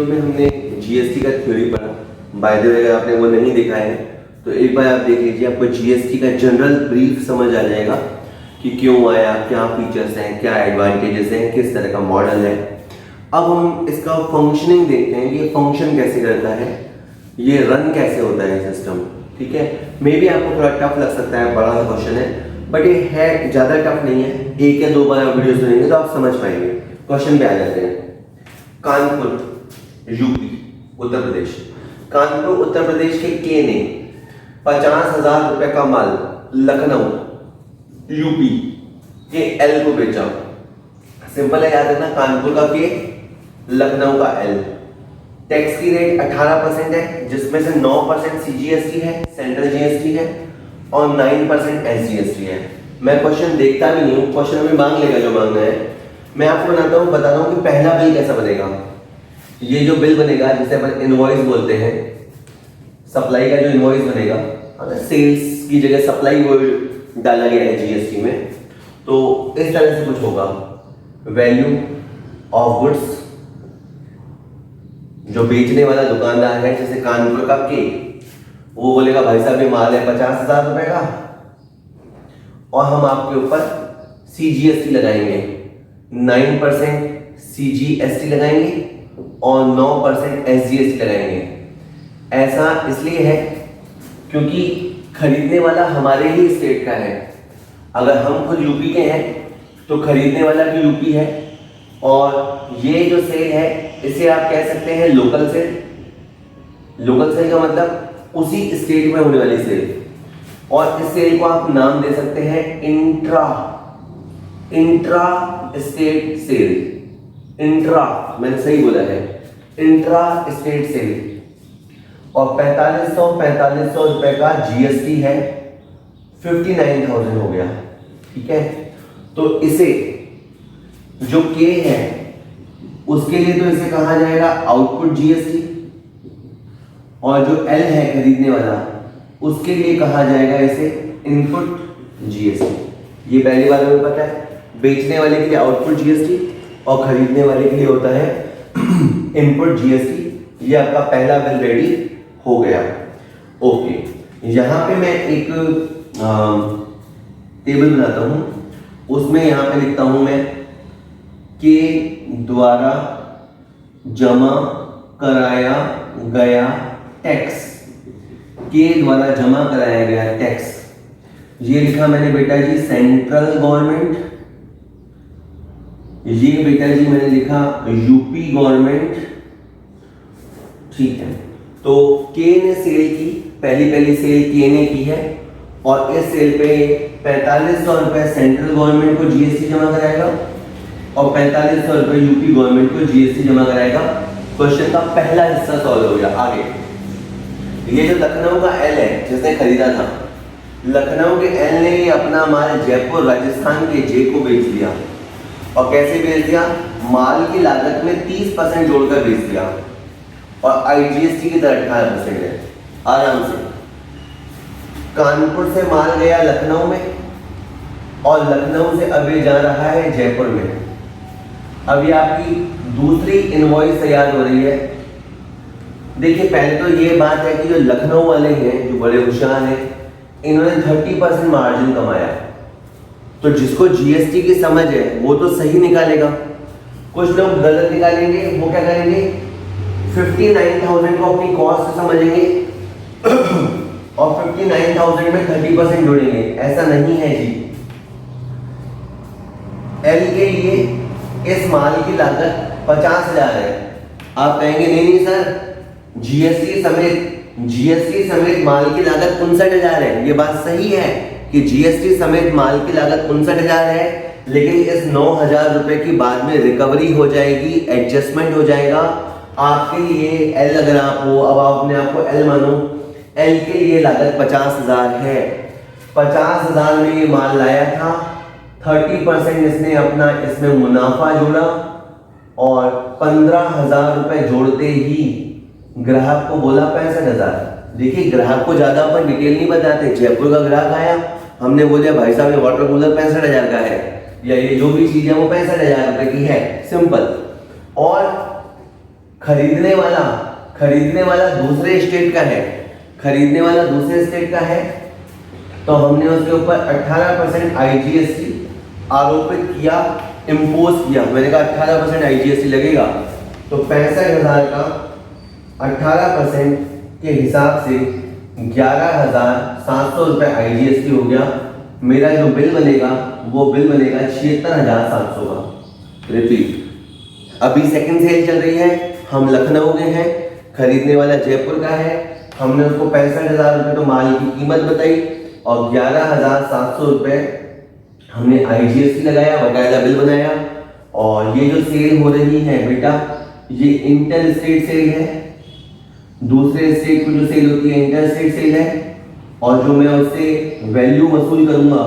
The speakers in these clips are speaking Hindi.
वीडियो में हमने जीएसटी का थ्योरी पढ़ा। बाय द वे अगर आपने वो नहीं देखा है तो एक बार आप देख लीजिए, आपको जीएसटी का जनरल ब्रीफ समझ आ जाएगा कि क्यों आया, क्या फीचर्स हैं, क्या एडवांटेजेस हैं, किस तरह का मॉडल है। अब हम इसका फंक्शनिंग देखते हैं, ये फंक्शन कैसे करता है, ये रन कैसे होता है सिस्टम। ठीक है, मे बी आपको थोड़ा टफ लग सकता है, बड़ा सा क्वेश्चन है, बट ये है ज़्यादा टफ नहीं है। एक या दो बार वीडियो सुनेंगे तो आप समझ पाएंगे। क्वेश्चन पे आ जाते हैं। कानपुर यूपी उत्तर प्रदेश, कानपुर उत्तर प्रदेश के ने 50,000 रुपए का माल लखनऊ यूपी के एल को बेचा। सिंपल है, याद रखना, कानपुर का के, लखनऊ का एल। टैक्स की रेट 18% है, जिसमें से 9% सीजीएसटी है, सेंट्रल जीएसटी है, और 9% एसजीएसटी है। मैं क्वेश्चन देखता भी नहीं हूँ, क्वेश्चन हमें मांग लेगा जो मांगना है। मैं आपको बताता हूँ कि पहला बिल कैसा बनेगा। ये जो बिल बनेगा जिसे अपन इनवॉइस बोलते हैं, सप्लाई का जो इनवॉइस बनेगा, अगर सेल्स की जगह सप्लाई वर्ड डाला गया है जीएसटी में, तो इस तरह से कुछ होगा। वैल्यू ऑफ गुड्स, जो बेचने वाला दुकानदार है, जैसे कानपुर का के, वो बोलेगा भाई साहब ये माल है 50,000 रुपए का, और हम आपके ऊपर सीजीएसटी लगाएंगे, 9% सीजीएसटी लगाएंगे और 9% एसजीएसटी लगाएंगे। ऐसा इसलिए है क्योंकि खरीदने वाला हमारे ही स्टेट का है। अगर हम खुद यूपी के हैं तो खरीदने वाला भी यूपी है, और ये जो सेल है इसे आप कह सकते हैं लोकल सेल। लोकल सेल का मतलब उसी स्टेट में होने वाली सेल, और इस सेल को आप नाम दे सकते हैं इंट्रा स्टेट सेल। इंट्रा, मैंने सही बोला है, इंट्रा स्टेट सेल। और 4500 रुपए का जीएसटी है, 59,000 हो गया। ठीक है, तो इसे जो के है उसके लिए तो इसे कहा जाएगा आउटपुट जीएसटी, और जो एल है खरीदने वाला, उसके लिए कहा जाएगा इसे इनपुट जीएसटी। ये पहली बार हमें पता है, बेचने वाले के लिए आउटपुट जीएसटी और खरीदने वाले के लिए होता है इनपुट जीएसटी। ये आपका पहला बिल रेडी हो गया। ओके, यहाँ पे मैं एक टेबल बनाता हूँ, उसमें यहाँ पे लिखता हूँ मैं के द्वारा जमा कराया गया टैक्स। के द्वारा जमा कराया गया टैक्स, ये लिखा मैंने बेटा जी सेंट्रल गवर्नमेंट, ये बेटा जी मैंने लिखा यूपी गवर्नमेंट। ठीक है, तो के ने सेल की, पहली सेल के ने की है, और इस सेल पे 4500 रुपए सेंट्रल गवर्नमेंट को जीएसटी जमा कराएगा और 4500 रुपए यूपी गवर्नमेंट को जीएसटी जमा कराएगा। क्वेश्चन का पहला हिस्सा सॉल्व हो गया। आगे, ये जो लखनऊ का एल है जिसने खरीदा था, लखनऊ के एल ने अपना माल जयपुर राजस्थान के जे को बेच दिया। और कैसे बेच दिया? माल की लागत में 30% जोड़कर बेच दिया, और आईजीएसटी की दर 18% है। आराम से कानपुर से माल गया लखनऊ में, और लखनऊ से अभी जा रहा है जयपुर में। अभी आपकी दूसरी इनवॉइस तैयार हो रही है। देखिए, पहले तो ये बात है कि जो लखनऊ वाले हैं, जो बड़े होशियार हैं, इन्होंने 30% मार्जिन कमाया। तो जिसको जीएसटी की समझ है वो तो सही निकालेगा। कुछ लोग गलत निकालेंगे, वो क्या करेंगे, 59,000 को अपनी कॉस्ट समझेंगे और 59,000 में 30% जोड़ेंगे। ऐसा नहीं है जी। एल के लिए इस माल की लागत 50,000 है। आप कहेंगे नहीं सर, जीएसटी समेत माल की लागत 59,000 है। ये बात सही है कि जीएसटी समेत माल की लागत 59,000 है, लेकिन इस 9,000 रुपए की बाद में रिकवरी हो जाएगी, एडजस्टमेंट हो जाएगा। आपके लिए एल, अगर आप हो, अब आप अपने आप को एल मानो, एल के लिए लागत 50,000 है। 50,000 में ये माल लाया था, 30% इसने अपना इसमें मुनाफा जोड़ा, और 15,000 रुपए जोड़ते ही ग्राहक को बोला 65,000। देखिए, ग्राहक को ज्यादा अपन डिटेल नहीं बताते। जयपुर का ग्राहक आया, हमने बोला भाई साहब ये वाटर कूलर 65,000 का है, या ये जो भी चीज है वो 65,000 रुपए की है, सिंपल। और खरीदने वाला दूसरे स्टेट का है, खरीदने वाला दूसरे स्टेट का है, तो हमने उसके ऊपर 18% IGST आरोपित किया, इम्पोज किया। मैंने कहा 18% IGST लगेगा, तो 65,000 का 18% के हिसाब से 11,700 रुपये IGST हो गया। मेरा जो बिल बनेगा वो बिल बनेगा 76,700 का। रिपीट, अभी सेकंड सेल चल रही है, हम लखनऊ के हैं, खरीदने वाला जयपुर का है, हमने उसको 65,000 रुपये तो माल की कीमत बताई और 11,700 रुपये हमने IGST लगाया, बकायदा बिल बनाया। और ये जो सेल हो रही है बेटा, ये इंटर स्टेट सेल है, दूसरे स्टेट की जो सेल होती है इंटर स्टेट सेल है, और जो मैं उससे वैल्यू वसूल करूंगा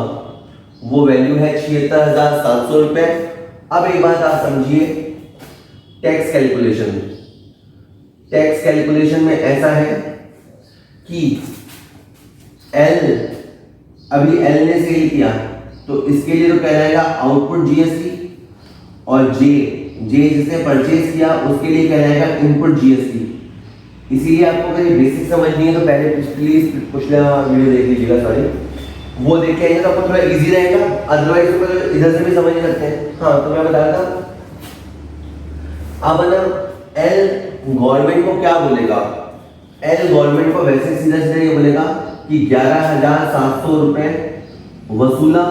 वो वैल्यू है 76,700 रुपये। अब एक बात आप समझिए, टैक्स कैलकुलेशन। टैक्स कैलकुलेशन में ऐसा है कि एल, अभी एल ने सेल किया तो इसके लिए तो कहलाएगा आउटपुट GST, और जे जिसने परचेज किया उसके लिए कहलाएगा इनपुट GST। इसीलिए आपको अगर बेसिक समझनी है तो पहले प्लीज पिछला वीडियो देख लीजिएगा, सॉरी, वो देख के आइए तो आपको थोड़ा इजी रहेगा, अदरवाइज तो इधर से भी समझ सकते हैं। हाँ, तो मैं बता रहा था, अब ना एल गवर्नमेंट को क्या बोलेगा, एल गवर्नमेंट को वैसे सीधा सीधा ये बोलेगा कि 11,700 रुपये वसूला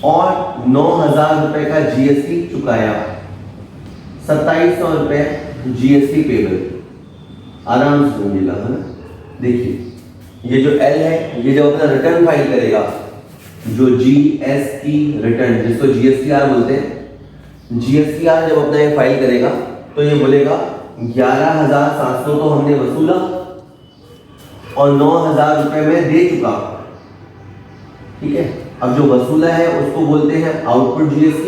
और 9,000 रुपये का GST चुकाया, 2,700 रुपये GST पेबल। आराम से समझिएगा, है ना। देखिए ये जो एल है, ये जब अपना रिटर्न फाइल करेगा, जो GST रिटर्न, जिसको GSTR बोलते हैं, GSTR जब अपना ये फाइल करेगा तो ये बोलेगा 11,700 तो हमने वसूला और 9,000 रुपये में दे चुका। ठीक है, अब जो वसूला है उसको बोलते हैं आउटपुट GST।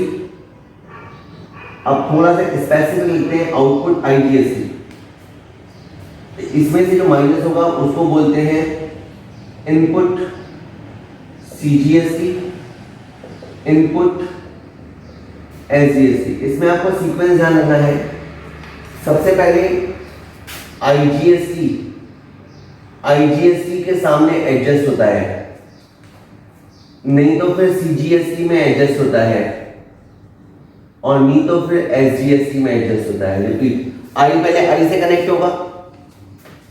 अब थोड़ा सा स्पेसिफिक लिखते हैं, आउटपुट IGST। इसमें से जो माइनस होगा उसको बोलते हैं इनपुट CGST, इनपुट SGST। इसमें आपको सीक्वेंस ध्यान रखना है। सबसे पहले IGST के सामने एडजस्ट होता है, नहीं तो फिर CGST में एडजस्ट होता है, और नहीं तो फिर SGST में एडजस्ट होता है। रिपीट, I पहले I से कनेक्ट होगा,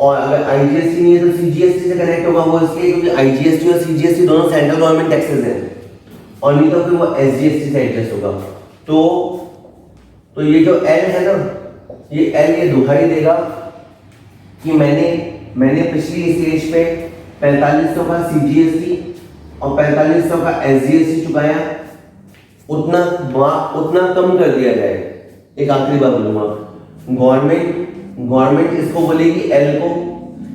और अगर IGST नहीं है तो CGST से कनेक्ट होगा। वो इसलिए क्योंकि IGST और CGST दोनों सेंट्रल गवर्नमेंट टैक्सेस हैं, और नहीं तो फिर वो SGST से एडजस्ट होगा। तो ये जो L है ना, ये L ये दुहाई देगा कि मैंने पिछली स्टेज पे 4500 का CGST और 4500 का SGST चुकाया, उतना कम कर दिया जाए। एक आखिरी बात बोलूंगा, गवर्नमेंट इसको बोलेगी एल को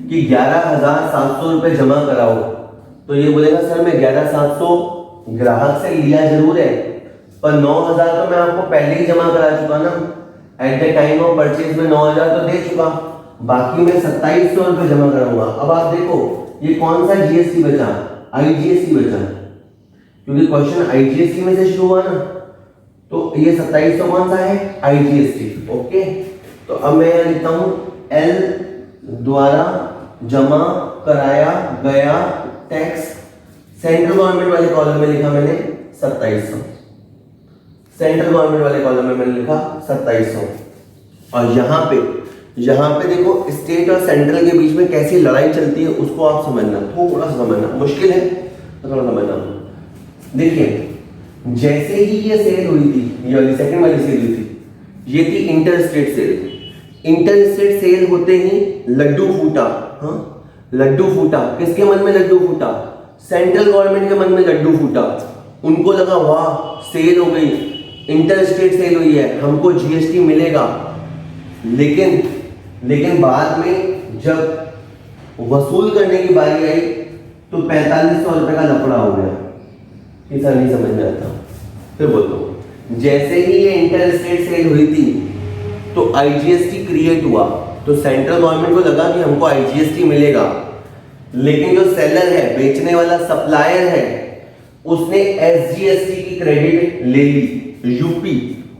कि 11,700 रुपये जमा कराओ, तो ये बोलेगा सर मैं 11,700 ग्राहक से लिया जरूर है, पर 9,000 तो मैं आपको पहले ही जमा करा चुका ना, at the time of purchase में 9,000 तो दे चुका, बाकी मैं 2,700 रुपये जमा कराऊंगा। अब आप देखो ये कौन सा GST बचा, IGST बचा, क्योंकि क्वेश्चन IGST में से शुरू हुआ ना, तो ये 2,700 कौन सा है, IGST। ओके, तो अब मैं यहाँ लिखता हूँ L द्वारा जमा कराया गया टैक्स, सेंट्रल गवर्नमेंट वाले कॉलम में लिखा मैंने 2,700, सेंट्रल गवर्नमेंट वाले कॉलम में मैंने लिखा 2,700। और यहाँ पे देखो स्टेट और सेंट्रल के बीच में कैसी लड़ाई चलती है उसको आप समझना, थोड़ा सा समझना मुश्किल है, थोड़ा समझना। देखिए जैसे ही ये सेल हुई थी, ये वाली सेकंड वाली सेल हुई थी, ये थी inter state sale. Inter state sale होते ही लड्डू फूटा। हाँ, लड्डू फूटा, किसके मन में लड्डू फूटा, सेंट्रल गवर्नमेंट के मन में लड्डू फूटा। उनको लगा वाह सेल हो गई, इंटर स्टेट सेल हुई है, हमको GST मिलेगा। लेकिन बाद में जब वसूल करने की बारी आई तो 4,500 रुपये का लफड़ा हो गया। ऐसा नहीं समझ में आता, फिर बोलता हूँ। जैसे ही ये इंटर स्टेट सेल हुई थी तो IGST क्रिएट हुआ, तो सेंट्रल गवर्नमेंट को लगा कि हमको IGST मिलेगा, लेकिन जो सेलर है, बेचने वाला सप्लायर है, उसने SGST की क्रेडिट ले ली। यूपी,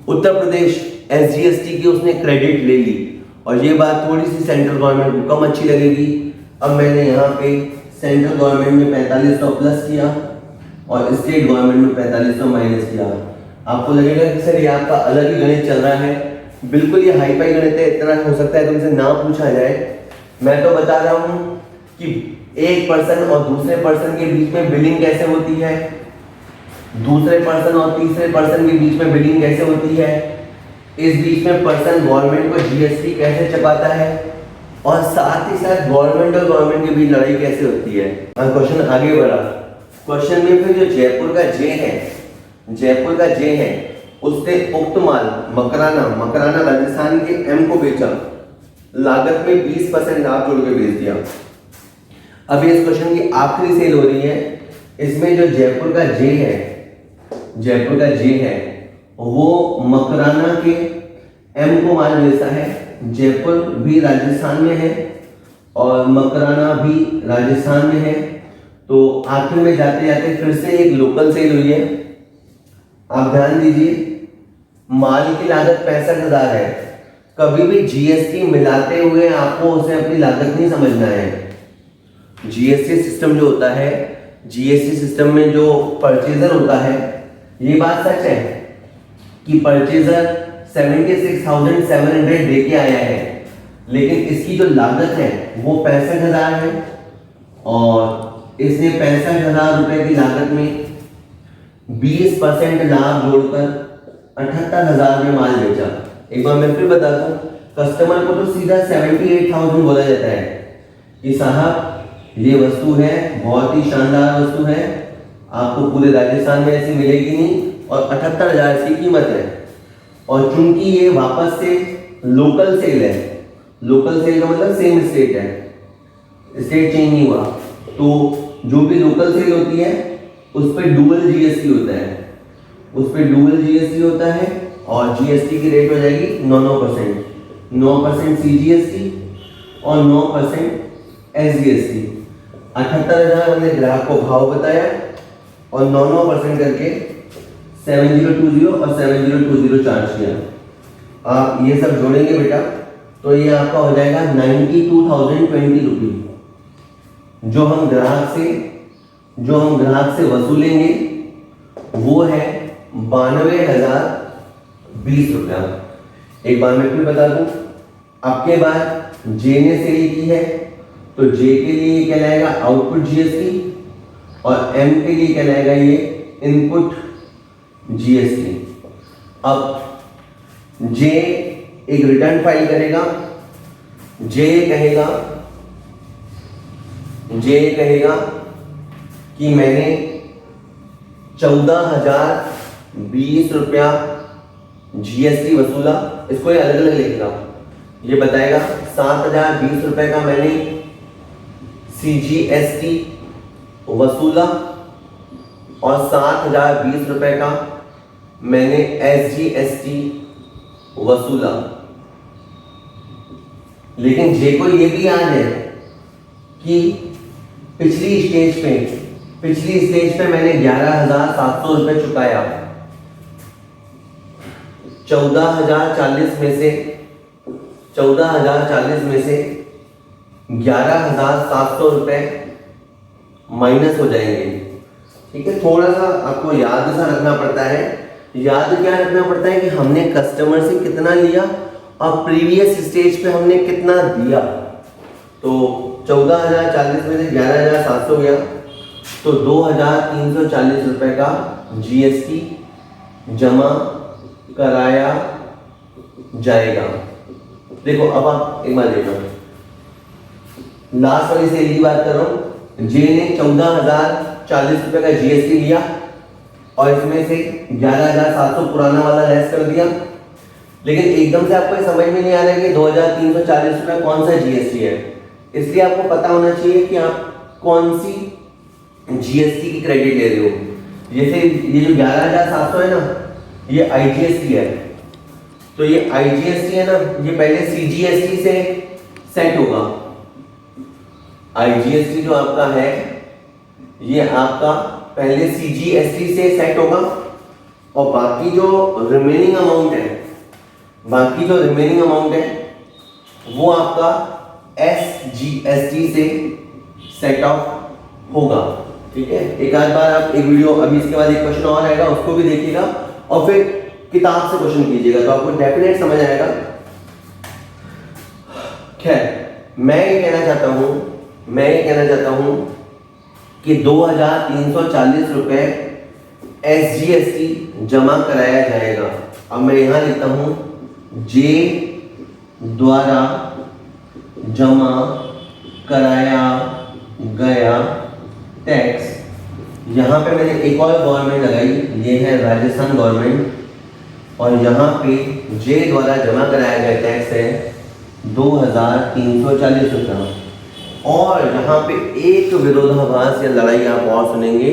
उत्तर प्रदेश SGST की उसने क्रेडिट ले ली, और ये बात थोड़ी सी सेंट्रल गवर्नमेंट को कम अच्छी लगेगी। अब मैंने यहाँ पे सेंट्रल गवर्नमेंट में 4500 प्लस किया और स्टेट गवर्नमेंट में 4500 माइनस किया। आपको लगेगा कि सर ये आपका अलग ही गणित चल रहा है। बिल्कुल ये हाई फाई गणित है, इतना हो सकता है तुमसे ना पूछा जाए। मैं तो बता रहा हूँ कि एक पर्सन और दूसरे पर्सन के बीच में बिलिंग कैसे होती है, दूसरे पर्सन और तीसरे पर्सन के बीच में बिलिंग कैसे होती है, इस बीच में पर्सन गवर्नमेंट को जीएसटी कैसे चुकाता है, और साथ ही साथ गवर्नमेंट और गवर्नमेंट के बीच लड़ाई कैसे होती है। क्वेश्चन आगे बढ़ा। क्वेश्चन में फिर जो जयपुर का जे है उसने उक्त माल मकराना राजस्थान के एम को बेचा, लागत में 20% लाभ जोड़ के बेच दिया। अब इस क्वेश्चन की आखिरी सेल हो रही है। इसमें जो जयपुर का जे है वो मकराना के एम को माल बेचता है। जयपुर भी राजस्थान में है और मकराना भी राजस्थान में है, तो आखिर में जाते जाते फिर से एक लोकल सेल हुई है। आप ध्यान दीजिए, माल की लागत 65,000 है। कभी भी जीएसटी मिलाते हुए आपको उसे अपनी लागत नहीं समझना है। जीएसटी सिस्टम जो होता है, जीएसटी सिस्टम में जो परचेजर होता है, ये बात सच है कि परचेजर 76,700 दे के आया है, लेकिन इसकी जो लागत है वो 65,000 है और इसने 65,000 रुपए की लागत में 20% लाभ जोड़कर 78,000 में माल बेचा। एक बार मैं फिर बताता हूँ, कस्टमर को तो सीधा 78,000 बोला जाता है कि साहब ये वस्तु है, बहुत ही शानदार वस्तु है, आपको पूरे राजस्थान में ऐसी मिलेगी नहीं, और 78,000 इसकी कीमत है। और चूंकि ये वापस से लोकल सेल है, लोकल सेल का मतलब सेम स्टेट है, स्टेट चेंज नहीं हुआ, तो जो भी लोकल सेल होती है उस पर डुअल जीएसटी होता है, और जीएसटी की रेट हो जाएगी 9% सीजीएसटी और 9% एसजीएसटी। 78,000 हमने ग्राहक को भाव बताया और 9% करके 7020 और 7020 चार्ज किया। आप ये सब जोड़ेंगे बेटा तो ये आपका हो जाएगा 92,020 रुपये। जो हम ग्राहक से वसूलेंगे वो है 92,020 रुपया। एक बार मैं फिर बता दूं, आपके बाद जे ने सेल की है तो जे के लिए कहलाएगा आउटपुट जीएसटी और एम के लिए कहलाएगा ये इनपुट जीएसटी। अब जे एक रिटर्न फाइल करेगा, जे कहेगा कि मैंने 14,020 रुपया जीएसटी वसूला। इसको ये अलग अलग लिखेगा, ये बताएगा 7,020 रुपए का मैंने सीजीएसटी वसूला और 7,020 रुपए का मैंने एसजीएसटी वसूला। लेकिन जे को ये भी याद है कि पिछली स्टेज पे मैंने 11,700 रुपए चुकाया। 14,040 में से 11,700 रुपए माइनस हो जाएंगे। ठीक है, थोड़ा सा आपको याद सा रखना पड़ता है। याद क्या रखना पड़ता है कि हमने कस्टमर से कितना लिया और प्रीवियस स्टेज पे हमने कितना दिया। तो 14,040 में से 11,700 गया तो 2,340 रुपए का जीएसटी जमा कराया जाएगा। देखो अब आप एक बार देखो, लास्ट वाली सेल की बात कर रहा हूं। जे ने 14,040 रुपए का जीएसटी लिया और इसमें से 11,700 पुराना वाला लेस कर दिया। लेकिन एकदम से आपको समझ में नहीं आ रहा है कि 2,340 रुपए कौन सा जीएसटी है, इसलिए आपको पता होना चाहिए कि आप कौन सी जीएसटी की क्रेडिट ले रहे हो। जैसे ये जो 11,700 है ना, ये आईजीएसटी है, तो ये आईजीएसटी है ना, ये पहले सीजीएसटी से सेट होगा। आईजीएसटी जो आपका है ये आपका पहले सीजीएसटी से सेट होगा और बाकी जो रिमेनिंग अमाउंट है बाकी जो रिमेनिंग अमाउंट है वो आपका SGST से सेट ऑफ होगा। ठीक है, एक आध बार आप एक वीडियो, अभी इसके बाद एक क्वेश्चन और आएगा उसको भी देखिएगा और फिर किताब से क्वेश्चन कीजिएगा तो आपको डेफिनेट समझ आएगा। खैर मैं ये कहना चाहता हूं कि 2340 रुपए SGST जमा कराया जाएगा। अब मैं यहां लिखता हूं J द्वारा जमा कराया गया टैक्स। यहाँ पे मैंने एक और गवर्नमेंट लगाई, ये है राजस्थान गवर्नमेंट, और यहाँ पे J द्वारा जमा कराया गया टैक्स है 2340 रुपया। और यहाँ पे एक विरोधाभास या लड़ाई आप और सुनेंगे।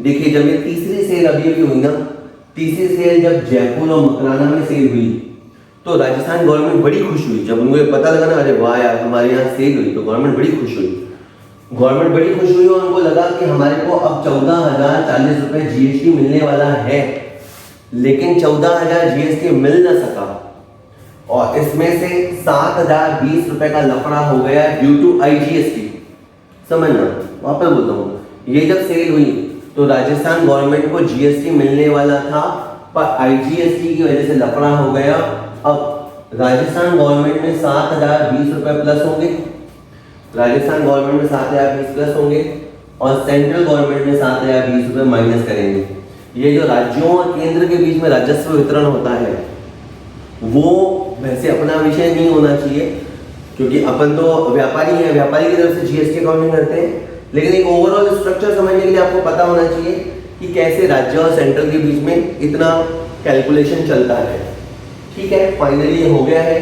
देखिए जब ये तीसरी सेल अभी हुई ना, तीसरी सेल जब जयपुर और मकराना में सेल हुई तो राजस्थान गवर्नमेंट बड़ी खुश हुई। जब उनको पता लगा ना, अरे वाह यार हमारे यहाँ सेल हुई, तो गवर्नमेंट बड़ी खुश हुई और उनको लगा कि हमारे को अब 14,040 रुपए GST मिलने वाला है। लेकिन 14,000 GST मिल ना सका और इसमें से 7,020 रुपए का लफड़ा हो गया ड्यू टू IGST। समझना, वापस बोलता हूँ, ये जब सेल हुई तो राजस्थान गवर्नमेंट को GST मिलने वाला था, पर IGST की वजह से लफड़ा हो गया। अब राजस्थान गवर्नमेंट में 7,020 रुपए प्लस होंगे, राजस्थान गवर्नमेंट में 7,020 प्लस होंगे और सेंट्रल गवर्नमेंट में 7,020 रुपए माइनस करेंगे। ये जो राज्यों और केंद्र के बीच में राजस्व वितरण होता है वो वैसे अपना विषय नहीं होना चाहिए, क्योंकि अपन तो व्यापारी हैं, व्यापारी की तरफ से GST अकाउंटिंग करते हैं। लेकिन एक ओवरऑल स्ट्रक्चर समझने के लिए आपको पता होना चाहिए कि कैसे राज्य और सेंट्रल के बीच में इतना कैलकुलेशन चलता है। ठीक है, फाइनली ये हो गया है।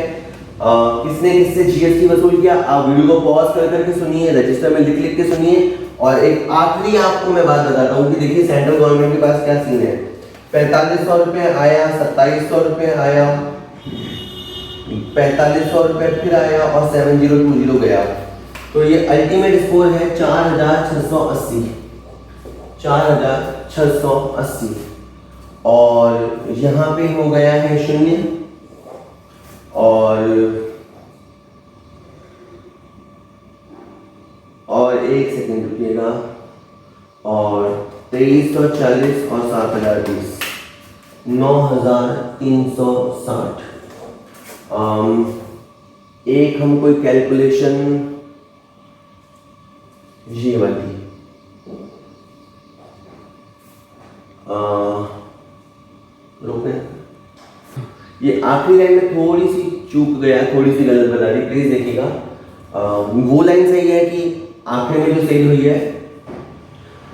किसने किससे GST वसूल किया, आप वीडियो को पॉज कर करके सुनिए, रजिस्टर में लिख के सुनिए। और एक आखिरी आपको मैं बात बताता हूँ कि देखिए सेंट्रल गवर्नमेंट के पास क्या सीन है। 4500 रुपये आया, 2700 रुपये आया, 4500 रुपये फिर आया और 7020 गया। तो ये अल्टीमेट स्कोर है 4680, 4680। और यहाँ पे हो गया है 0 और 1 सेकंड रुकिएगा, और 2340 और 7020, 9360। एक हम कोई कैलकुलेशन ये वाली रोकें, ये आखिरी लाइन में थोड़ी सी चूक गया, थोड़ी सी गलत बता दी, प्लीज देखिएगा। वो लाइन सही है कि आखिर में जो सेल हुई है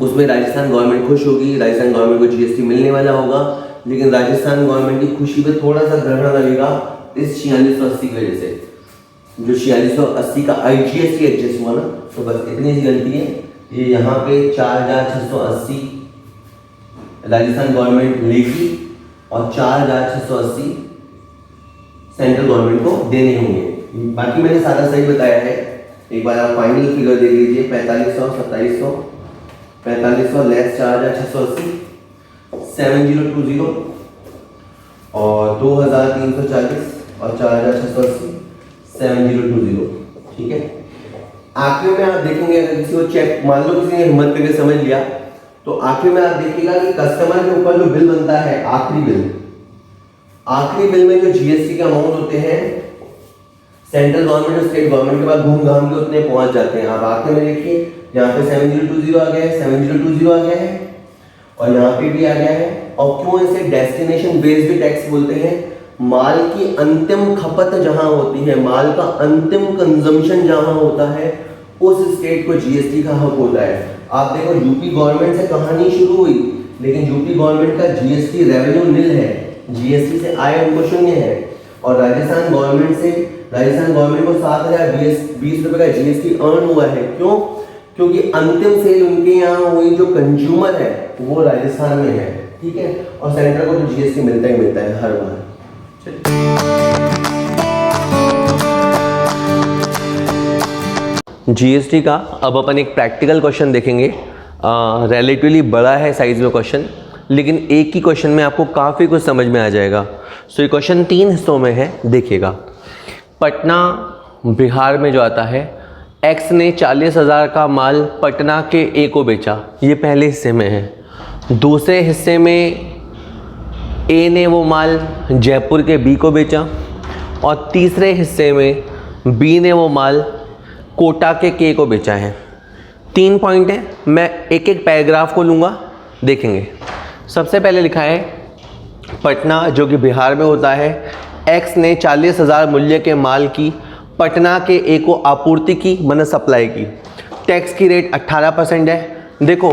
उसमें राजस्थान गवर्नमेंट खुश होगी, राजस्थान गवर्नमेंट को GST मिलने वाला होगा। लेकिन राजस्थान गवर्नमेंट की खुशी पे थोड़ा सा ग्रहण लगेगा इस 4680 की वजह से। जो 4680 का IGST एडजस्ट हुआ ना, तो बस इतनी सी गलती है। ये यहाँ पे 4680 राजस्थान गवर्नमेंट लेगी और 4680 सेंट्रल गवर्नमेंट को देने होंगे। बाकी मैंने सारा सही बताया है। एक बार आप फाइनल फिगर देख लीजिए, 4500, 2700, 4500 लेस 4680, 7020 और 2340 और 4680, 7020। ठीक है, आखिर में आप देखेंगे, अगर किसी को चेक, मान लो किसी ने हिम्मत करके समझ लिया, तो आखिर में आप देखिएगा कि कस्टमर के ऊपर जो बिल बनता है, आखिरी बिल में जो GST के अमाउंट होते हैं सेंट्रल गवर्नमेंट और स्टेट गवर्नमेंट के पास घूम घाम के उतने पहुंच जाते हैं। आप आखिर में देखिए, यहाँ पे 7020 आ गया है, 7020 आ गया है और यहाँ पे भी आ गया है। और क्यों इसे डेस्टिनेशन बेस्ड टैक्स बोलते हैं? माल की अंतिम खपत जहां होती है, माल का अंतिम कंजम्पशन जहां होता है, उस स्टेट को GST का हक होता है। आप देखो यूपी गवर्नमेंट से कहानी शुरू हुई, लेकिन यूपी गवर्नमेंट का GST रेवेन्यू निल है, GST से आय उनको 0 है। और राजस्थान गवर्नमेंट को 7,020 रुपए का GST अर्न हुआ है। क्यों? क्योंकि अंतिम सेल उनके यहाँ हुई, जो कंज्यूमर है वो राजस्थान में है। ठीक है, और सेंटर को तो GST मिलता ही मिलता है हर बार। GST का अब अपन एक प्रैक्टिकल क्वेश्चन देखेंगे। रिलेटिवली बड़ा है साइज में क्वेश्चन, लेकिन एक ही क्वेश्चन में आपको काफ़ी कुछ समझ में आ जाएगा। सो ये क्वेश्चन 3 हिस्सों में है, देखिएगा। पटना बिहार में जो आता है, एक्स ने 40,000 का माल पटना के ए को बेचा, ये पहले हिस्से में है। दूसरे हिस्से में ए ने वो माल जयपुर के बी को बेचा, और तीसरे हिस्से में बी ने वो माल कोटा के के को बेचा है। 3 पॉइंट है, मैं एक एक पैराग्राफ को लूँगा, देखेंगे। सबसे पहले लिखा है पटना जो कि बिहार में होता है, एक्स ने 40,000 मूल्य के माल की पटना के ए को आपूर्ति की, मतलब सप्लाई की। टैक्स की रेट 18% है। देखो,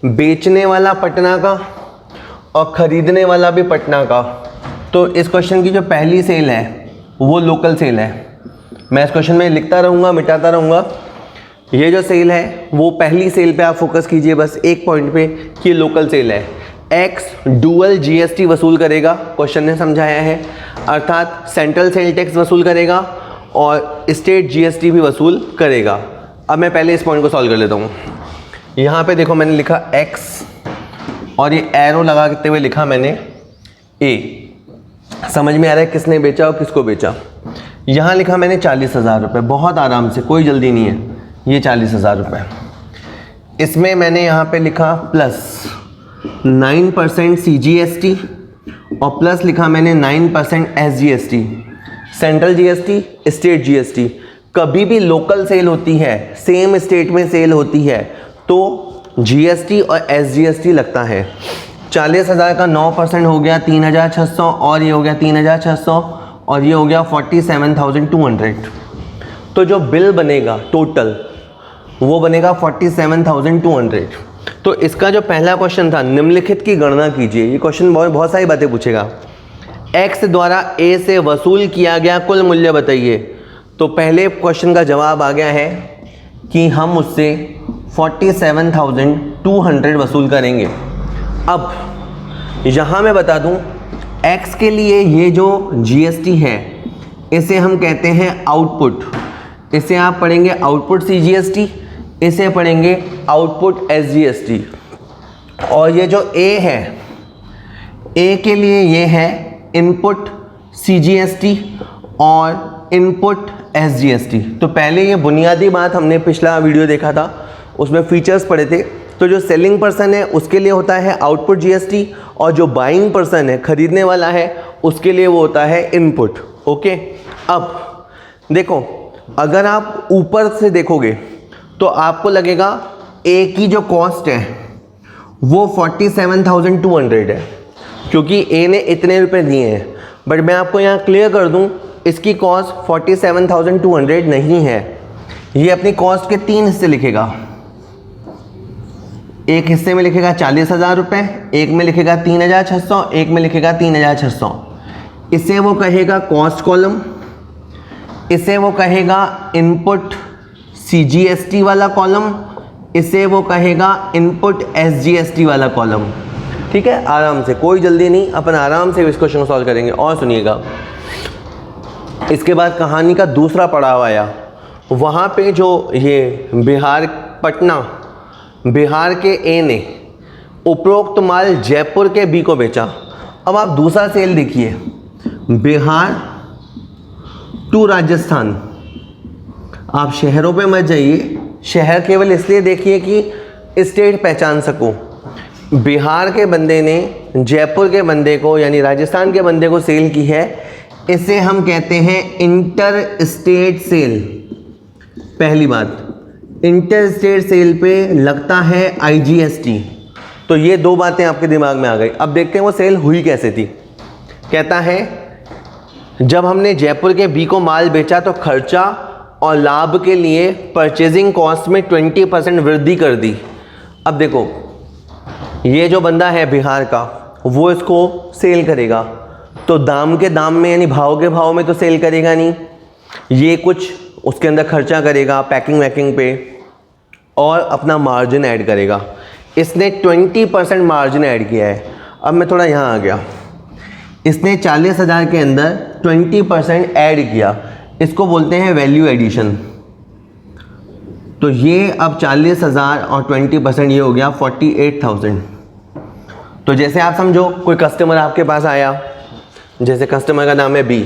बेचने वाला पटना का और ख़रीदने वाला भी पटना का, तो इस क्वेश्चन की जो पहली सेल है वो लोकल सेल है। मैं इस क्वेश्चन में लिखता रहूँगा, मिटाता रहूँगा। ये जो सेल है वो पहली सेल पे आप फोकस कीजिए बस एक पॉइंट पे कि लोकल सेल है। एक्स डुअल जीएसटी वसूल करेगा, क्वेश्चन ने समझाया है, अर्थात सेंट्रल सेल टैक्स वसूल करेगा और स्टेट जीएसटी भी वसूल करेगा। अब मैं पहले इस पॉइंट को सॉल्व कर लेता हूँ। यहाँ पे देखो मैंने लिखा एक्स और ये एरो लगाते हुए लिखा मैंने ए। समझ में आ रहा है किसने बेचा और किसको बेचा। यहाँ लिखा मैंने 40,000 रुपये, बहुत आराम से, कोई जल्दी नहीं है। ये 40,000 रुपये, इसमें मैंने यहाँ पे लिखा प्लस 9% CGST और प्लस लिखा मैंने 9% SGST, central GST, state GST. कभी भी लोकल सेल होती है, सेम स्टेट में सेल होती है, तो जीएसटी और एसजीएसटी लगता है। 40,000 का 9% हो गया 3,600, और ये हो गया 3,600, और ये हो गया 47,200। तो जो बिल बनेगा टोटल वो बनेगा 47,200। तो इसका जो पहला क्वेश्चन था, निम्नलिखित की गणना कीजिए। ये क्वेश्चन बहुत सारी बातें पूछेगा। एक्स द्वारा ए से वसूल किया गया कुल मूल्य बताइए। तो पहले क्वेश्चन का जवाब आ गया है कि हम उससे 47,200 वसूल करेंगे। अब यहाँ मैं बता दूँ, एक्स के लिए ये जो जीएसटी है इसे हम कहते हैं आउटपुट। इसे आप पढ़ेंगे आउटपुट सीजीएसटी, इसे पढ़ेंगे आउटपुट एसजीएसटी। और ये जो ए है, ए के लिए ये है इनपुट सीजीएसटी और इनपुट एसजीएसटी। तो पहले ये बुनियादी बात हमने पिछला वीडियो देखा था, उसमें फीचर्स पढ़े थे। तो जो सेलिंग पर्सन है उसके लिए होता है आउटपुट जीएसटी, और जो बाइंग पर्सन है, खरीदने वाला है, उसके लिए वो होता है इनपुट। ओके, अब देखो, अगर आप ऊपर से देखोगे तो आपको लगेगा ए की जो कॉस्ट है वो 47,200 है, क्योंकि ए ने इतने रुपए दिए हैं। बट मैं आपको यहाँ क्लियर कर दूँ, इसकी कॉस्ट 47,200 नहीं है। ये अपनी कॉस्ट के 3 हिस्से लिखेगा। एक हिस्से में लिखेगा 40,000 रुपये, एक में लिखेगा 3,600, एक में लिखेगा 3,600। इसे वो कहेगा कॉस्ट कॉलम, इसे वो कहेगा इनपुट सीजीएसटी वाला कॉलम, इसे वो कहेगा इनपुट एसजीएसटी वाला कॉलम। ठीक है, आराम से, कोई जल्दी नहीं, अपन आराम से इस क्वेश्चन को सॉल्व करेंगे। और सुनिएगा, इसके बाद कहानी का दूसरा पड़ाव आया। वहाँ पे जो ये बिहार, पटना बिहार के ए ने उपरोक्त माल जयपुर के बी को बेचा। अब आप दूसरा सेल देखिए, बिहार टू राजस्थान। आप शहरों पे मत जाइए, शहर केवल इसलिए देखिए कि स्टेट पहचान सको। बिहार के बंदे ने जयपुर के बंदे को, यानी राजस्थान के बंदे को सेल की है। इसे हम कहते हैं इंटर स्टेट सेल। पहली बात, इंटर स्टेट सेल पे लगता है आईजीएसटी। तो ये 2 बातें आपके दिमाग में आ गई। अब देखते हैं वो सेल हुई कैसे थी। कहता है जब हमने जयपुर के बी को माल बेचा तो खर्चा और लाभ के लिए परचेजिंग कॉस्ट में 20% वृद्धि कर दी। अब देखो, ये जो बंदा है बिहार का, वो इसको सेल करेगा, तो दाम के दाम में, यानी भाव के भाव में तो सेल करेगा नहीं। ये कुछ उसके अंदर खर्चा करेगा पैकिंग वैकिंग पे, और अपना मार्जिन ऐड करेगा। इसने 20% मार्जिन ऐड किया है। अब मैं थोड़ा यहाँ आ गया, इसने 40,000 के अंदर 20% ऐड किया, इसको बोलते हैं वैल्यू एडिशन। तो ये अब 40,000 और 20%, ये हो गया 48,000। तो जैसे आप समझो कोई कस्टमर आपके पास आया, जैसे कस्टमर का नाम है बी।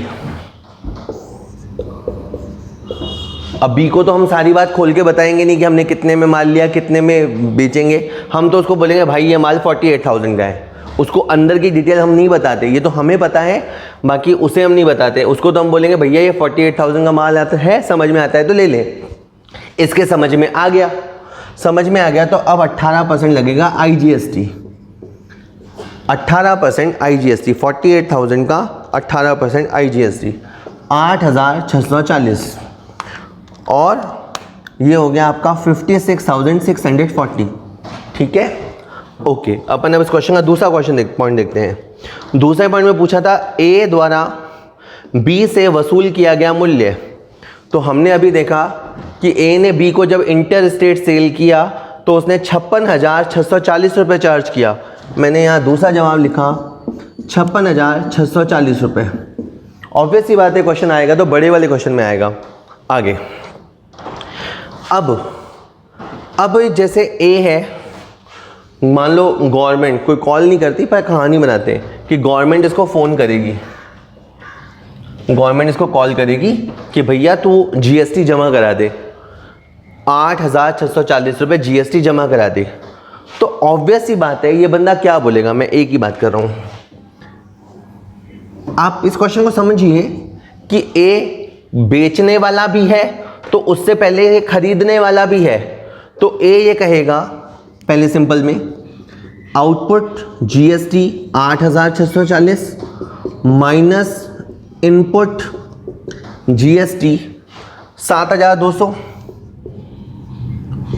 अब बी को तो हम सारी बात खोल के बताएंगे नहीं कि हमने कितने में माल लिया, कितने में बेचेंगे। हम तो उसको बोलेंगे भाई ये माल 48,000 का है। उसको अंदर की डिटेल हम नहीं बताते, ये तो हमें पता है, बाकी उसे हम नहीं बताते। उसको तो हम बोलेंगे भैया ये 48,000 का माल आता है, समझ में आता है तो ले ले। इसके समझ में आ गया, समझ में आ गया तो अब 18% लगेगा IGST। 18% IGST, 48,000 का 18% IGST 8,640, और ये हो गया आपका 56,640। ठीक है, ओके। अपन अब इस क्वेश्चन का दूसरा पॉइंट देखते हैं। दूसरे पॉइंट में पूछा था ए द्वारा बी से वसूल किया गया मूल्य। तो हमने अभी देखा कि ए ने बी को जब इंटर स्टेट सेल किया तो उसने 56,640 रुपये चार्ज किया। मैंने यहाँ दूसरा जवाब लिखा 56,640 रुपये। ऑब्वियस सी बात है, क्वेश्चन आएगा तो बड़े वाले क्वेश्चन में आएगा। आगे अब जैसे ए है, मान लो गवर्नमेंट कोई कॉल नहीं करती पर कहानी बनाते हैं कि गवर्नमेंट इसको फ़ोन करेगी, गवर्नमेंट इसको कॉल करेगी कि भैया तू GST जमा करा दे, 8,640 रुपये GST जमा करा दे। तो ऑब्वियस सी बात है ये बंदा क्या बोलेगा, मैं एक ही बात कर रहा हूँ। आप इस क्वेश्चन को समझिए कि ए बेचने वाला भी है तो उससे पहले ये खरीदने वाला भी है। तो ए ये कहेगा पहले सिंपल में output GST 8,640 minus input GST 7,200,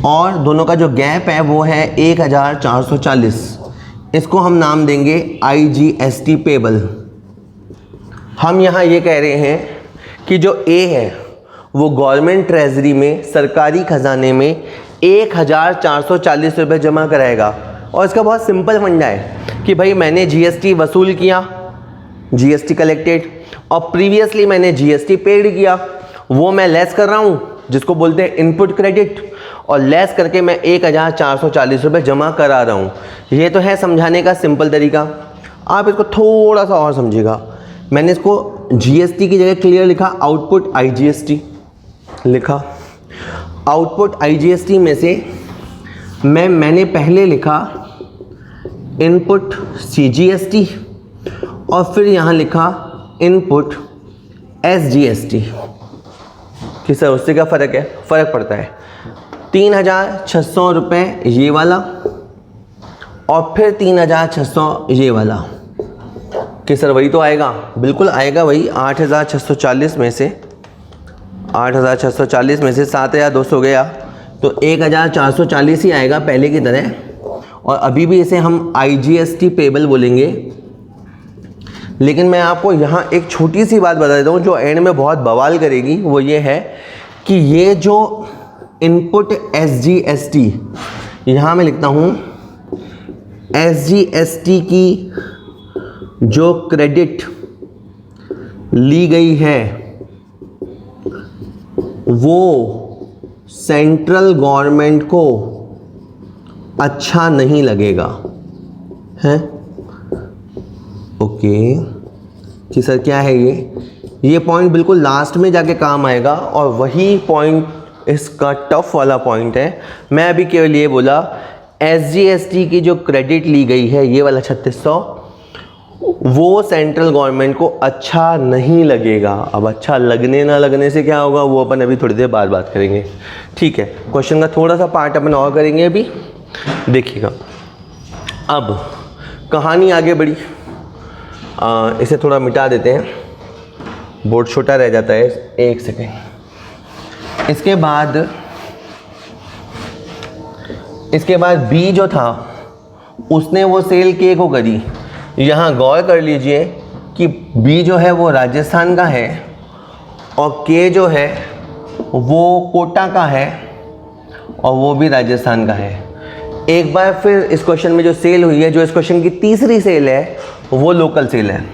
और दोनों का जो गैप है वो है 1,440। इसको हम नाम देंगे IGST पेबल। हम यहाँ ये कह रहे हैं कि जो ए है वो गवर्नमेंट ट्रेजरी में, सरकारी खजाने में 1,440 रुपये जमा कराएगा। और इसका बहुत सिंपल फंडा है कि भाई मैंने GST वसूल किया, GST कलेक्टेड, और प्रीवियसली मैंने GST पेड किया, वो मैं लेस कर रहा हूँ जिसको बोलते हैं इनपुट क्रेडिट, और लेस करके मैं 1,440 रुपये जमा करा रहा हूँ। ये तो है समझाने का सिंपल तरीका। आप इसको थोड़ा सा और समझिएगा। मैंने इसको GST की जगह क्लियर लिखा आउटपुट IGST लिखा। आउटपुट IGST में से मैंने पहले लिखा इनपुट CGST, और फिर यहाँ लिखा इनपुट SGST। कि सर उससे क्या फ़र्क है? फ़र्क पड़ता है। 3,600 रुपये ये वाला और फिर 3,600 ये वाला। कि सर वही तो आएगा? बिल्कुल आएगा वही। 8,640 में से 7,200 गया तो 1,440 ही आएगा पहले की तरह। और अभी भी इसे हम IGST पेबल बोलेंगे। लेकिन मैं आपको यहाँ एक छोटी सी बात बता देता हूँ जो एंड में बहुत बवाल करेगी। वो ये है कि ये जो इनपुट SGST, यहाँ मैं लिखता हूँ SGST की जो क्रेडिट ली गई है वो सेंट्रल गवर्नमेंट को अच्छा नहीं लगेगा, है? ओके कि सर क्या है ये पॉइंट बिल्कुल लास्ट में जाके काम आएगा, और वही पॉइंट इसका टफ वाला पॉइंट है। मैं अभी केवल ये बोला SGST की जो क्रेडिट ली गई है ये वाला 3600, वो सेंट्रल गवर्नमेंट को अच्छा नहीं लगेगा। अब अच्छा लगने ना लगने से क्या होगा वो अपन अभी थोड़ी देर बाद बात करेंगे, ठीक है? क्वेश्चन का थोड़ा सा पार्ट अपन और करेंगे अभी, देखिएगा। अब कहानी आगे बढ़ी, इसे थोड़ा मिटा देते हैं, बोर्ड छोटा रह जाता है। एक सेकेंड। इसके बाद बी जो था उसने वो सेल के को करी। यहाँ गौर कर लीजिए कि बी जो है वो राजस्थान का है और के जो है वो कोटा का है और वो भी राजस्थान का है। एक बार फिर इस क्वेश्चन में जो सेल हुई है, जो इस क्वेश्चन की तीसरी सेल है, वो लोकल सेल है।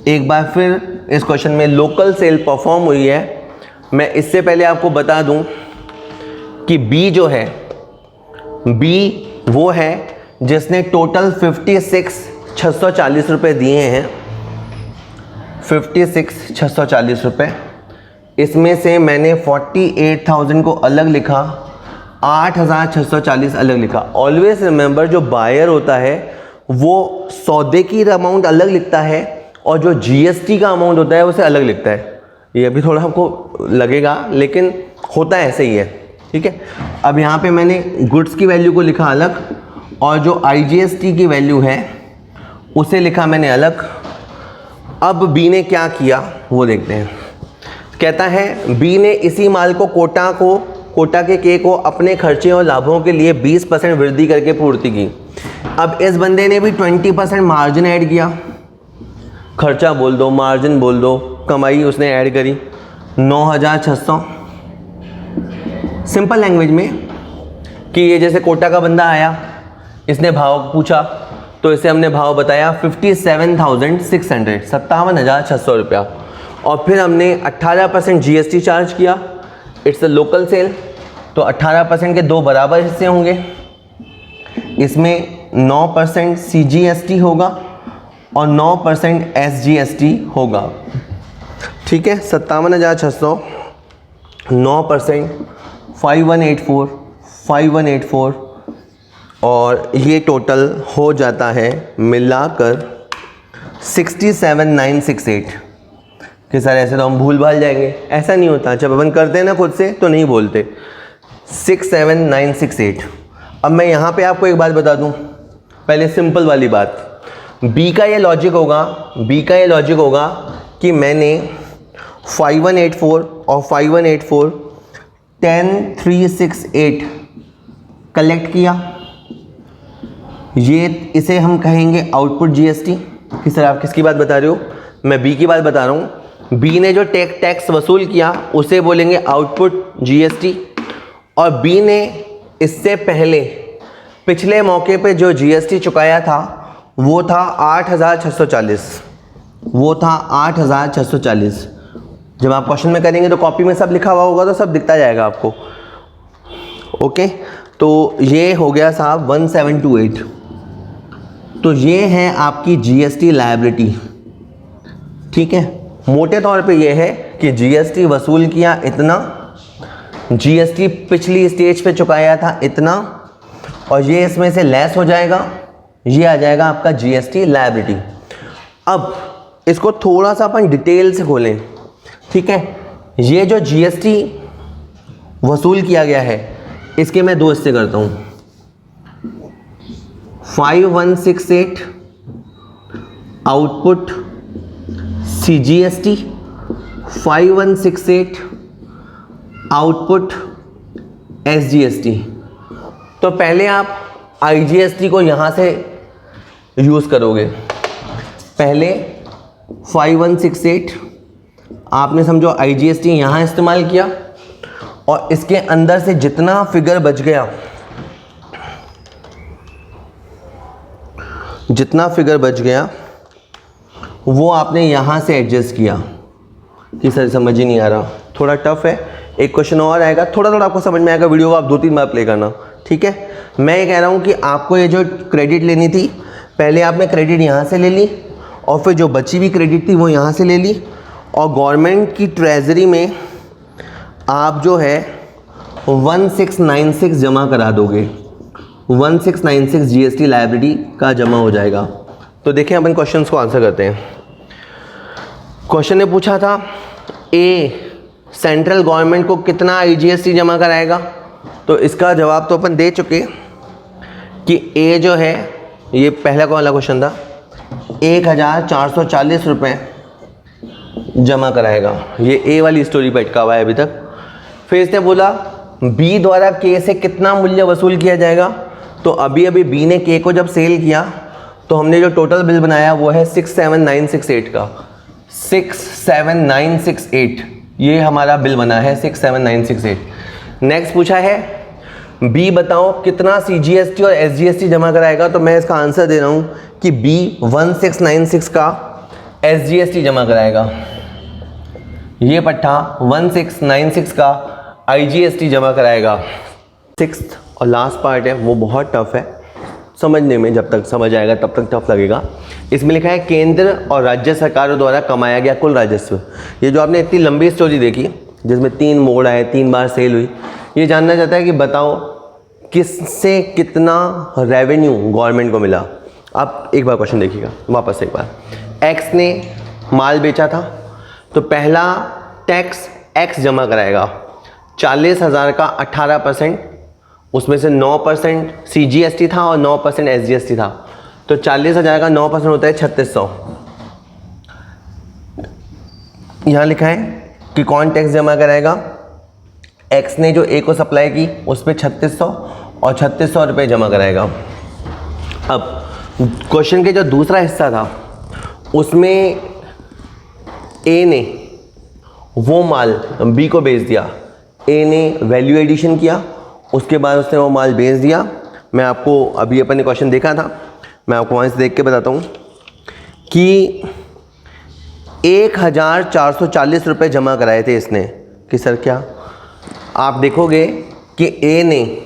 एक बार फिर इस क्वेश्चन में लोकल सेल परफॉर्म हुई है। मैं इससे पहले आपको बता दूं कि बी जो है, बी वो है जिसने टोटल 56,640 रुपये दिए हैं, 56,640 रुपये। इसमें से मैंने 48,000 को अलग लिखा, 8,640 अलग लिखा। ऑलवेज रिमेंबर, जो बायर होता है वो सौदे की अमाउंट अलग लिखता है और जो जीएसटी का अमाउंट होता है उसे अलग लिखता है। ये अभी थोड़ा आपको लगेगा लेकिन होता है ऐसे ही है, ठीक है। अब यहाँ पे मैंने गुड्स की वैल्यू को लिखा अलग और जो आईजीएसटी की वैल्यू है उसे लिखा मैंने अलग। अब बी ने क्या किया वो देखते हैं। कहता है बी ने इसी माल को कोटा के के को अपने खर्चे और लाभों के लिए 20% वृद्धि करके पूर्ति की। अब इस बंदे ने भी 20% मार्जिन ऐड किया, खर्चा बोल दो, मार्जिन बोल दो, कमाई उसने ऐड करी 9,600। सिंपल लैंग्वेज में कि ये जैसे कोटा का बंदा आया, इसने भाव पूछा तो इसे हमने भाव बताया 57,600, 57,600 रुपया। और फिर हमने 18% जीएसटी चार्ज किया, इट्स अ लोकल सेल, तो 18% के दो बराबर हिस्से होंगे। इसमें 9% सीजीएसटी होगा और 9% एसजीएसटी होगा, ठीक है। 57,600, 9%, 5184 और ये टोटल हो जाता है मिलाकर 67,968। कि सर ऐसे तो हम भूल भाल जाएंगे, ऐसा नहीं होता। जब अपन करते हैं ना खुद से तो नहीं बोलते। 67,968। अब मैं यहाँ पे आपको एक बात बता दूँ, पहले सिंपल वाली बात। बी का ये लॉजिक होगा कि मैंने 5184 और 5184 10,368 कलेक्ट किया। ये इसे हम कहेंगे आउटपुट जीएसटी। कि सर आप किसकी बात बता रहे हो? मैं बी की बात बता रहा हूँ। बी ने जो टैक्स वसूल किया उसे बोलेंगे आउटपुट जीएसटी। और बी ने इससे पहले पिछले मौके पे जो जीएसटी चुकाया था वो था 8,640। जब आप क्वेश्चन में करेंगे तो कॉपी में सब लिखा हुआ होगा तो सब दिखता जाएगा आपको। ओके, तो ये हो गया साहब 1728। तो ये है आपकी जीएसटी लायबिलिटी, ठीक है। मोटे तौर पे ये है कि जीएसटी वसूल किया इतना, जीएसटी पिछली स्टेज पे चुकाया था इतना, और ये इसमें से लेस हो जाएगा, ये आ जाएगा आपका जीएसटी लायबिलिटी। अब इसको थोड़ा सा अपन डिटेल से खोलें, ठीक है। ये जो जीएसटी वसूल किया गया है इसके मैं दो हिस्से करता हूँ। 5168 आउटपुट सीजीएसटी, 5168 आउटपुट एसजीएसटी। तो पहले आप आईजीएसटी को यहाँ से यूज़ करोगे। पहले 5168 आपने समझो आईजीएसटी यहाँ इस्तेमाल किया और इसके अंदर से जितना फिगर बच गया वो आपने यहाँ से एडजस्ट किया। कि सर समझ ही नहीं आ रहा, थोड़ा टफ है, एक क्वेश्चन और आएगा, थोड़ा आपको समझ में आएगा। वीडियो को आप 2-3 बार प्ले करना, ठीक है। मैं ये कह रहा हूँ कि आपको ये जो क्रेडिट लेनी थी, पहले आपने क्रेडिट यहाँ से ले ली और फिर जो बची हुई क्रेडिट थी वो यहाँ से ले ली, और गवर्नमेंट की ट्रेजरी में आप जो है 1696 जमा करा दोगे। 1696 जीएसटी लायबिलिटी का जमा हो जाएगा। तो देखें अपन क्वेश्चंस को आंसर करते हैं। क्वेश्चन ने पूछा था ए सेंट्रल गवर्नमेंट को कितना आईजीएसटी जमा कराएगा, तो इसका जवाब तो अपन दे चुके कि ए जो है, ये पहला वाला क्वेश्चन था, 1,440 रुपये जमा कराएगा। ये ए वाली स्टोरी पे अटका हुआ है अभी तक। फिर इसने बोला बी द्वारा के से कितना मूल्य वसूल किया जाएगा, तो अभी बी ने के को जब सेल किया तो हमने जो टोटल बिल बनाया वो है 67,968 का। 67,968 ये हमारा बिल बना है, 67,968। नेक्स्ट पूछा है बी बताओ कितना सीजीएसटी और एसजीएसटी जमा कराएगा, तो मैं इसका आंसर दे रहा हूँ कि बी 1696 का एसजीएसटी जमा कराएगा। ये पट्टा 1696 का आईजीएसटी जमा कराएगा। सिक्स्थ और लास्ट पार्ट है वो बहुत टफ है, समझने में जब तक समझ आएगा तब तक टफ लगेगा। इसमें लिखा है केंद्र और राज्य सरकारों द्वारा कमाया गया कुल राजस्व। ये जो आपने इतनी लंबी स्टोरी देखी जिसमें 3 मोड़ आए, 3 बार सेल हुई, ये जानना चाहता है कि बताओ किससे कितना रेवेन्यू गवर्नमेंट को मिला। आप एक बार क्वेश्चन देखिएगा वापस एक बार। एक्स ने माल बेचा था तो पहला टैक्स एक्स जमा कराएगा, 40,000 का 18%, उसमें से 9% CGST था और 9% SGST था, तो 40,000 का 9% होता है 3600। यहाँ लिखा है कि कौन टैक्स जमा कराएगा। एक्स ने जो ए को सप्लाई की उस पर 3600 और 3600 रुपये जमा कराएगा। अब क्वेश्चन के जो दूसरा हिस्सा था उसमें ए ने वो माल बी को बेच दिया। ए ने वैल्यू एडिशन किया, उसके बाद उसने वो माल बेच दिया। मैं आपको अभी अपन ने क्वेश्चन देखा था, मैं आपको वहाँ से देख के बताता हूँ कि 1440 रुपये जमा कराए थे इसने। कि सर क्या? आप देखोगे कि ए ने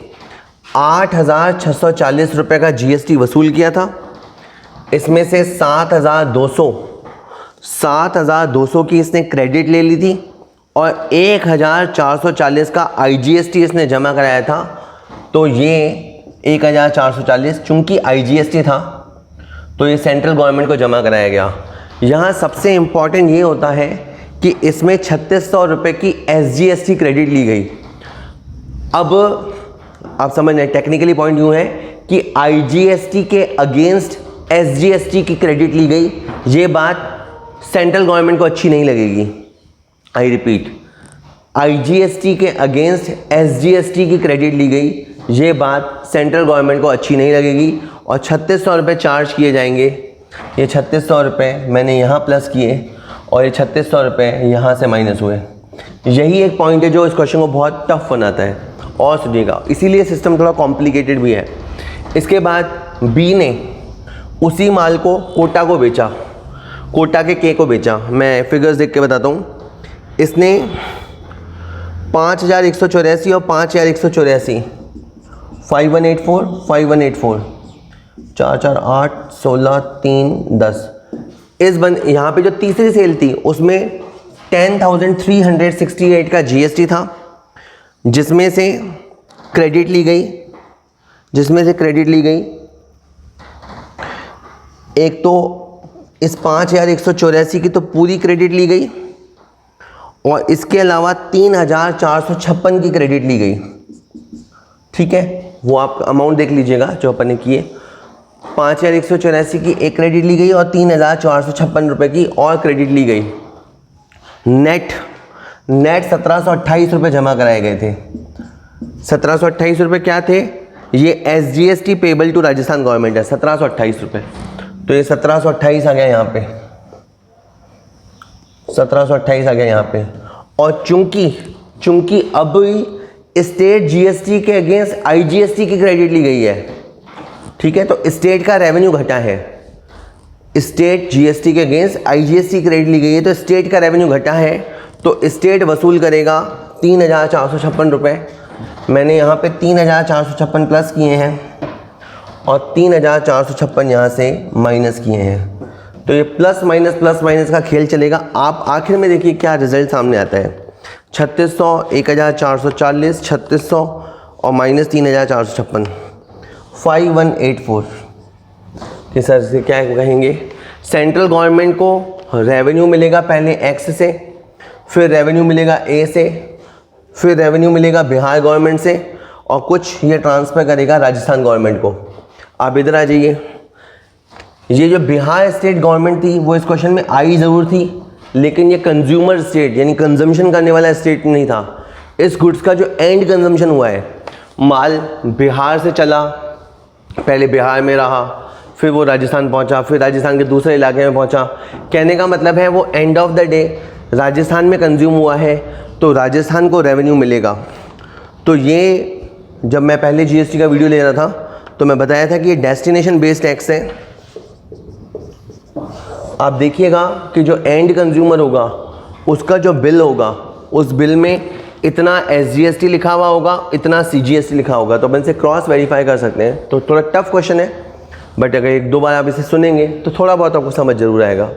8,640 रुपये का GST वसूल किया था। इसमें से 7,200 की इसने क्रेडिट ले ली थी और 1,440 का IGST इसने जमा कराया था। तो ये 1,440 चूँकि IGST था तो ये सेंट्रल गवर्नमेंट को जमा कराया गया। यहाँ सबसे इम्पॉर्टेंट ये होता है कि इसमें 3600 रुपये की SGST क्रेडिट ली गई। अब आप समझ रहे, टेक्निकली पॉइंट यूँ है कि IGST के अगेंस्ट SGST की क्रेडिट ली गई। ये बात सेंट्रल गवर्नमेंट को अच्छी नहीं लगेगी। आई रिपीट, IGST के अगेंस्ट SGST की क्रेडिट ली गई, ये बात सेंट्रल गवर्नमेंट को अच्छी नहीं लगेगी और 3600 रुपये चार्ज किए जाएंगे। ये 3600 रुपये मैंने यहाँ प्लस किए और ये 3600 रुपये यहाँ से माइनस हुए। यही एक पॉइंट है जो इस क्वेश्चन को बहुत टफ बनाता है। और सुनिएगा, इसीलिए सिस्टम थोड़ा कॉम्प्लिकेटेड भी है। इसके बाद बी ने उसी माल को कोटा को बेचा, कोटा के के को बेचा। मैं फिगर्स देख के बताता हूँ। इसने 5,184 और 5,184, 5184, 5184, 4 4 8 16 3 10। यहाँ पे जो तीसरी सेल थी उसमें 10,368 का GST था, जिसमें से क्रेडिट ली गई, एक तो इस 5,184 की तो पूरी क्रेडिट ली गई और इसके अलावा 3,456 की क्रेडिट ली गई। ठीक है, वो आप अमाउंट देख लीजिएगा जो अपन ने किए। 5,184 की एक क्रेडिट ली गई और 3,456 रुपये की और क्रेडिट ली गई। नेट 1728 रुपये जमा कराए गए थे। 1728 रुपये क्या थे? ये SGST payable to Rajasthan government है, 1728 रुपये। तो ये 1728 आ गया यहाँ पे, 1728 आ गया यहाँ पे। और चूंकि अब स्टेट GST के अगेंस्ट IGST की क्रेडिट ली गई है, ठीक है, तो स्टेट का रेवेन्यू घटा है। स्टेट GST के अगेंस्ट IGST की क्रेडिट ली गई है तो स्टेट का रेवेन्यू घटा है, तो स्टेट वसूल करेगा 3,456 रुपये। मैंने यहाँ पे 3,456 प्लस किए हैं और 3,456 यहाँ से माइनस किए हैं। तो ये प्लस माइनस का खेल चलेगा। आप आखिर में देखिए क्या रिजल्ट सामने आता है। 3600, 1,440, 3600 और माइनस 3,456, 5184। कि सर से क्या कहेंगे? सेंट्रल गवर्नमेंट को रेवेन्यू मिलेगा पहले एक्स से, फिर रेवेन्यू मिलेगा ए से, फिर रेवेन्यू मिलेगा बिहार गवर्नमेंट से और कुछ ये ट्रांसफ़र करेगा राजस्थान गवर्नमेंट को। आप इधर आ जाइए। ये जो बिहार स्टेट गवर्नमेंट थी वो इस क्वेश्चन में आई ज़रूर थी, लेकिन ये कंज्यूमर स्टेट यानी कंजम्पशन करने वाला स्टेट नहीं था। इस गुड्स का जो एंड कंजम्पशन हुआ है, माल बिहार से चला, पहले बिहार में रहा, फिर वो राजस्थान पहुंचा, फिर राजस्थान के दूसरे इलाके में पहुंचा। कहने का मतलब है वो end of the day Rajasthan में कंज्यूम हुआ है तो राजस्थान को रेवेन्यू मिलेगा। तो ये जब मैं पहले GST का वीडियो ले रहा था तो मैं बताया था कि ये डेस्टिनेशन बेस्ड टैक्स है। आप देखिएगा कि जो एंड कंज्यूमर होगा उसका जो बिल होगा उस बिल में इतना SGST लिखा हुआ होगा, इतना CGST लिखा होगा, तो अपन से क्रॉस वेरीफाई कर सकते हैं। तो थोड़ा टफ क्वेश्चन है, बट अगर एक दो बार आप इसे सुनेंगे तो थोड़ा बहुत आपको समझ जरूर आएगा।